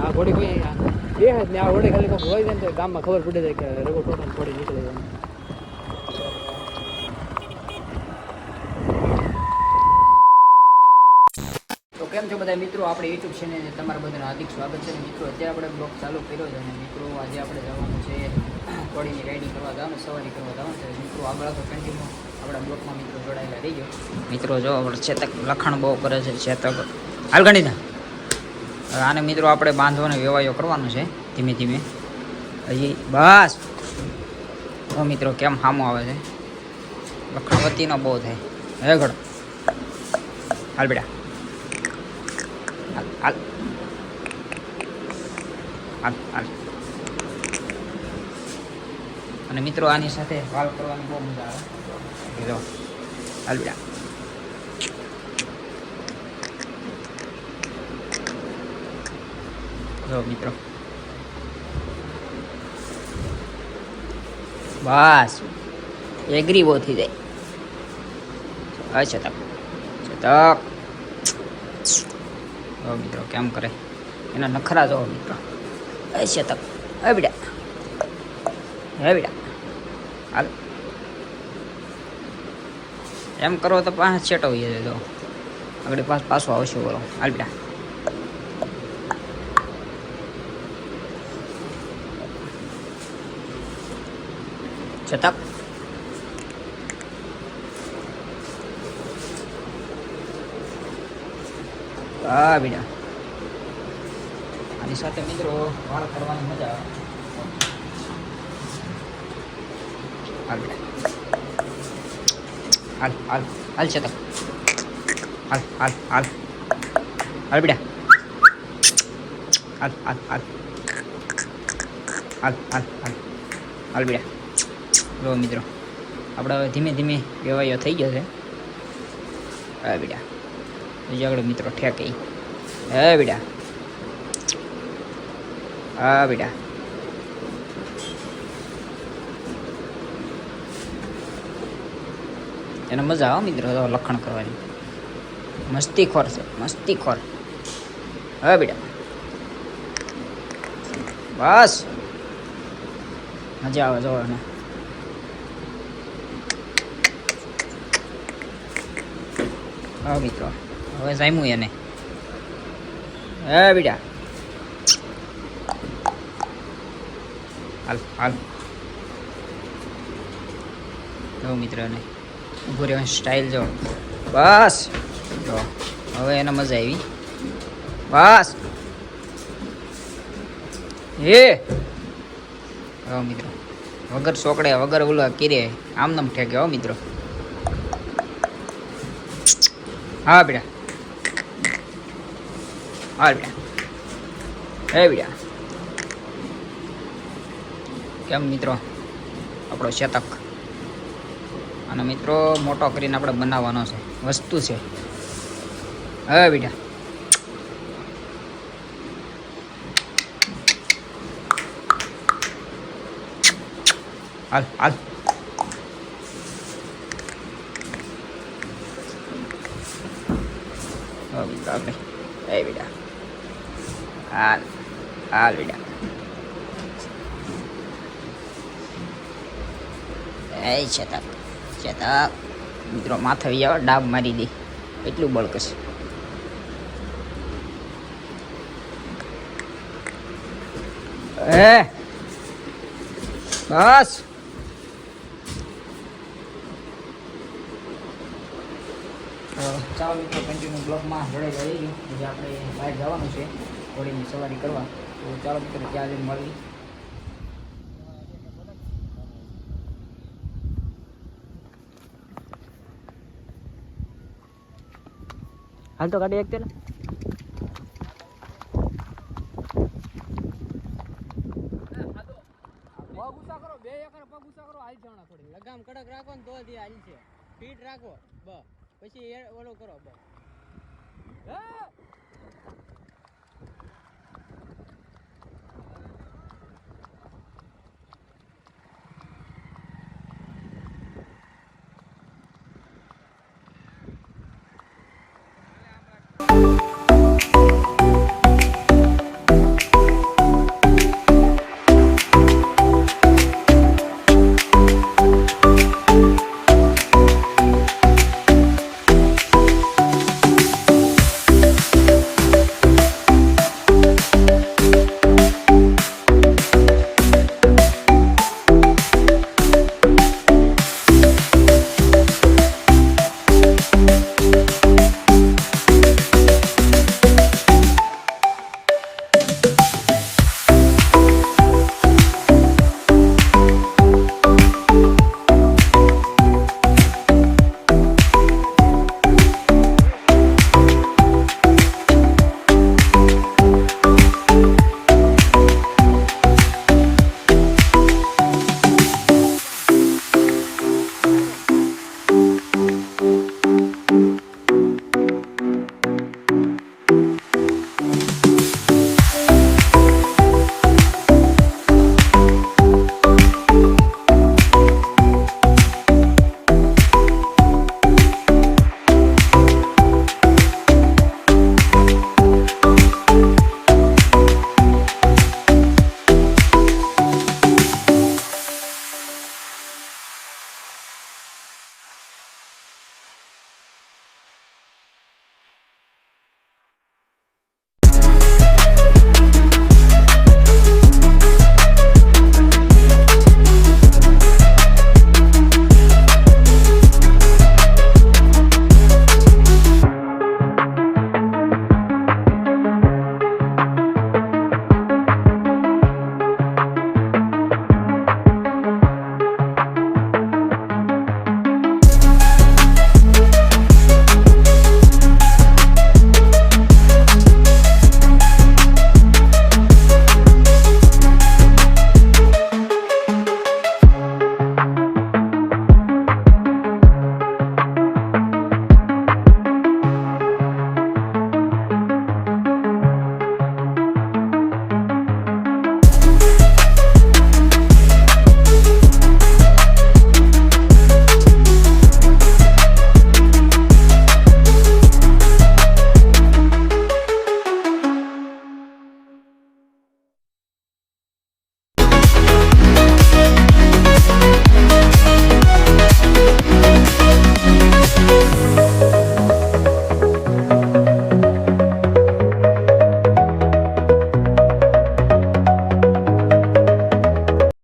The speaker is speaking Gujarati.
આ ઘોડી કોઈ બે જ ને આ ઘોડી ખાલી કોઈ હોય ને તો ગામમાં ખબર પડી જાય કે રઘુ ટોટલ ઘોડી નીકળી જાય. તો કેમ છો બધા મિત્રો, આપણે યુટ્યુબ ચેનલ તમારા બધાનું હાર્દિક સ્વાગત છે. મિત્રો અત્યારે આપણે બ્લોગ ચાલુ કર્યો છે અને મિત્રો આજે આપણે જવાનું છે ઘોડીની રાઇડિંગ કરવા જવાનું, સવારી કરવા જવાનું છે. મિત્રો આગળ તો કન્ટિન્યુ આપણા બ્લોગમાં મિત્રો જોડાયેલા રહીજો. મિત્રો જો આપણે ચેતક લખાણ બહુ કરે છે. ચેતક હાલ ગણીતા આને મિત્રો આપણે બાંધવાનો વ્યવહારો કરવાનો છે ધીમે ધીમે. હજી બસ તો મિત્રો કેમ સામો આવે છે, લખાણ વતીનો બહુ થાય. હે ઘડો હાલ બેટા હાલ હાલ હાલ. અને મિત્રો આની સાથે વાલ કરવાની બહુ મજા આવે. જો હાલ બેટા જો મિત્રો બસ એગ્રી બહુ થઈ જાય. અચ્છા તક તક જો મિત્રો કેમ કરે એના નખરા જો મિત્રો. અચ્છા તક હે બેટા હે બેટા હાલ એમ કરો તો પાછા છેટો હોય તો આગળ પાછો આવશે બોલો. હાલ બેટા છતાં હા બેટા આની સાથે મિત્રો વાળ કરવાની મજા આવે. હાલ બેટા હાલ હાલ હાલ છતાં હાલ હાલ હાલ હાલ બેટા હાલ હાલ હાલ હાલ હાલ હાલ હાલ બેટા. જો મિત્રો આપણે હવે ધીમે ધીમે વ્યવહારો થઈ ગયો છે. હા બેટા બીજા આગળ મિત્રો ઠેકે હે બેટા હા બેટા એને મજા આવે મિત્રો લખણ કરવાની. મસ્તીખોર છે મસ્તીખોર. હા બેટા બસ મજા આવે જોવાને. હા મિત્રો હવે જામ્યું એને. હે બેટા હાલ હાલ જો મિત્રો ને ઊભું રહેવાની સ્ટાઇલ જો. બસ જો હવે એને મજા આવી. બસ હે હો મિત્રો વગર ચોકડે વગર ઓલા કીરે આમ નામ ઠેકે હો મિત્રો. હા બેટા હા બેટા હે બેટા કેમ મિત્રો આપણો શતક અને મિત્રો મોટો કરીને આપણે બનાવવાનો છે વસ્તુ છે. હા બેટા હાલ હાલ મિત્રો આપણે એ બેટા હાલ હાલ બેટા એ છતાં છતાં મિત્રો માથે આવો ડાબ મારી દે એટલું બળ કશે. બસ ચાલો મિત્રો કન્ટિન્યુ બ્લોગમાં જોડાઈ રહી ગયું. જે આપણે બહાર જવાનું છે ઘોડીની સવારી કરવા. તો ચાલો મિત્રો ત્યાં જઈને મળી. હાલ તો ગાડી એક તેલા પગ ઊંચા કરો, 2 એકર પગ ઊંચા કરો. હાલ જાણા થોડી લગામ કડક રાખો ને તો જ હાલ છે. ફીટ રાખો પછી ઓલો કરો બસ.